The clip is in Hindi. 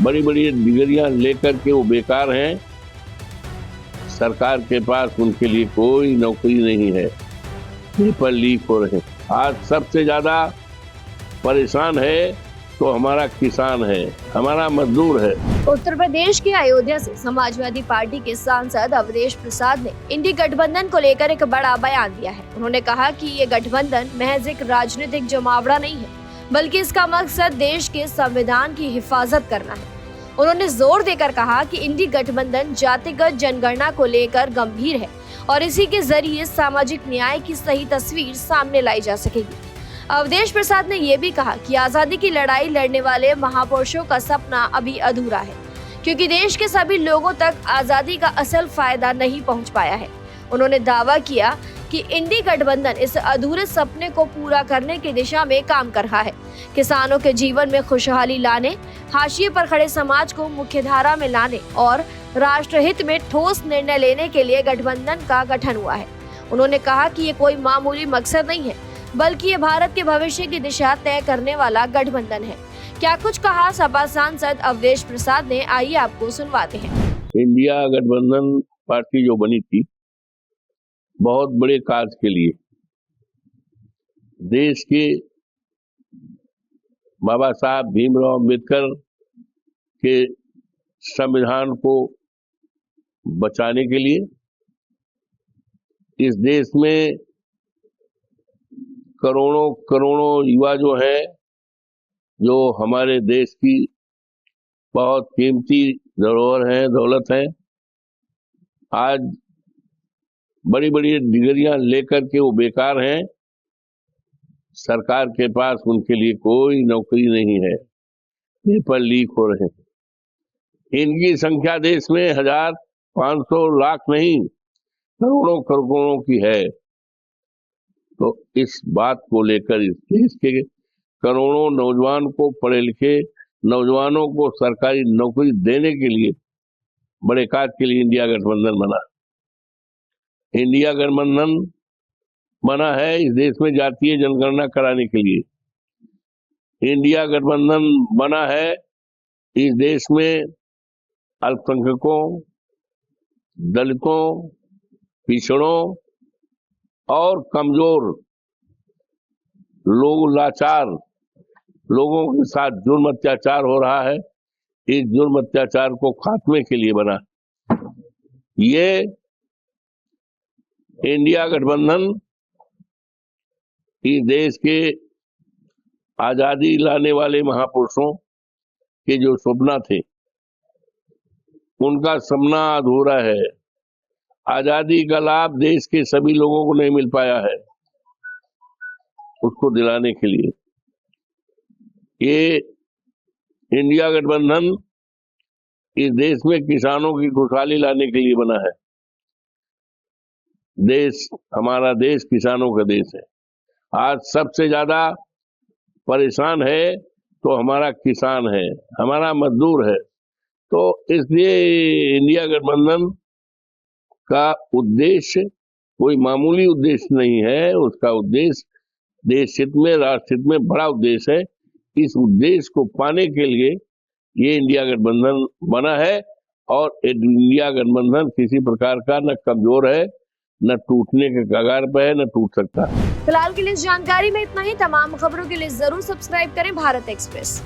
बड़ी बड़ी डिग्रियां लेकर के वो बेकार हैं। सरकार के पास उनके लिए कोई नौकरी नहीं है, पेपर लीक हो रहे हैं। आज सबसे ज्यादा परेशान है तो हमारा किसान है, हमारा मजदूर है। उत्तर प्रदेश के अयोध्या से समाजवादी पार्टी के सांसद अवधेश प्रसाद ने इंडी गठबंधन को लेकर एक बड़ा बयान दिया है। उन्होंने कहा कि ये गठबंधन महज एक राजनीतिक जमावड़ा नहीं है, बल्कि इसका मकसद देश के संविधान की हिफाजत करना है। उन्होंने जोर देकर कहा कि इंडी गठबंधन जातिगत जनगणना को लेकर गंभीर है और इसी के जरिए सामाजिक न्याय की सही तस्वीर सामने लाई जा सकेगी। अवधेश प्रसाद ने यह भी कहा कि आजादी की लड़ाई लड़ने वाले महापुरुषों का सपना अभी अधूरा है, क्योंकि देश के सभी लोगों तक आजादी का असल फायदा नहीं पहुंच पाया है। उन्होंने दावा किया कि इंडी गठबंधन इस अधूरे सपने को पूरा करने की दिशा में काम कर रहा है। किसानों के जीवन में खुशहाली लाने, हाशिए पर खड़े समाज को मुख्यधारा में लाने और राष्ट्रहित में ठोस निर्णय लेने के लिए गठबंधन का गठन हुआ है। उन्होंने कहा कि ये कोई मामूली मकसद नहीं है, बल्कि ये भारत के भविष्य की दिशा तय करने वाला गठबंधन है। क्या कुछ कहा सपा सांसद अवधेश प्रसाद ने, आइए आपको सुनवाते हैं। इंडिया गठबंधन पार्टी जो बनी थी बहुत बड़े कार्य के लिए, देश के बाबा साहब भीमराव अम्बेडकर के संविधान को बचाने के लिए, इस देश में करोड़ों करोड़ों युवा जो हैं, जो हमारे देश की बहुत कीमती धरोहर है, दौलत है, आज बड़ी बड़ी डिग्रियां लेकर के वो बेकार हैं। सरकार के पास उनके लिए कोई नौकरी नहीं है, पेपर लीक हो रहे हैं। इनकी संख्या देश में 1000, 500, लाख नहीं, करोड़ों करोड़ों की है। तो इस बात को लेकर इस देश के करोड़ों नौजवान को, पढ़े लिखे नौजवानों को सरकारी नौकरी देने के लिए, बड़े कार्य के लिए इंडिया गठबंधन बना। इंडिया गठबंधन बना है इस देश में जातीय जनगणना कराने के लिए। इंडिया गठबंधन बना है इस देश में अल्पसंख्यकों, दलितों, पिछड़ों और कमजोर लोग, लाचार लोगों के साथ जुर्म अत्याचार हो रहा है, इस जुर्म अत्याचार को खात्मे के लिए बना। ये इंडिया गठबंधन इस देश के आजादी लाने वाले महापुरुषों के जो सपना थे, उनका सपना अधूरा है। आजादी का लाभ देश के सभी लोगों को नहीं मिल पाया है, उसको दिलाने के लिए ये इंडिया गठबंधन इस देश में किसानों की खुशहाली लाने के लिए बना है। देश, हमारा देश किसानों का देश है। आज सबसे ज्यादा परेशान है तो हमारा किसान है, हमारा मजदूर है। तो इसलिए इंडिया गठबंधन का उद्देश्य कोई मामूली उद्देश्य नहीं है, उसका उद्देश्य देश हित में, राष्ट्र हित में बड़ा उद्देश्य है। इस उद्देश्य को पाने के लिए ये इंडिया गठबंधन बना है और इंडिया गठबंधन किसी प्रकार का न कमजोर है, न टूटने के कगार पर है, न टूट सकता है। फिलहाल के लिए इस जानकारी में इतना ही। तमाम खबरों के लिए जरूर सब्सक्राइब करें भारत एक्सप्रेस।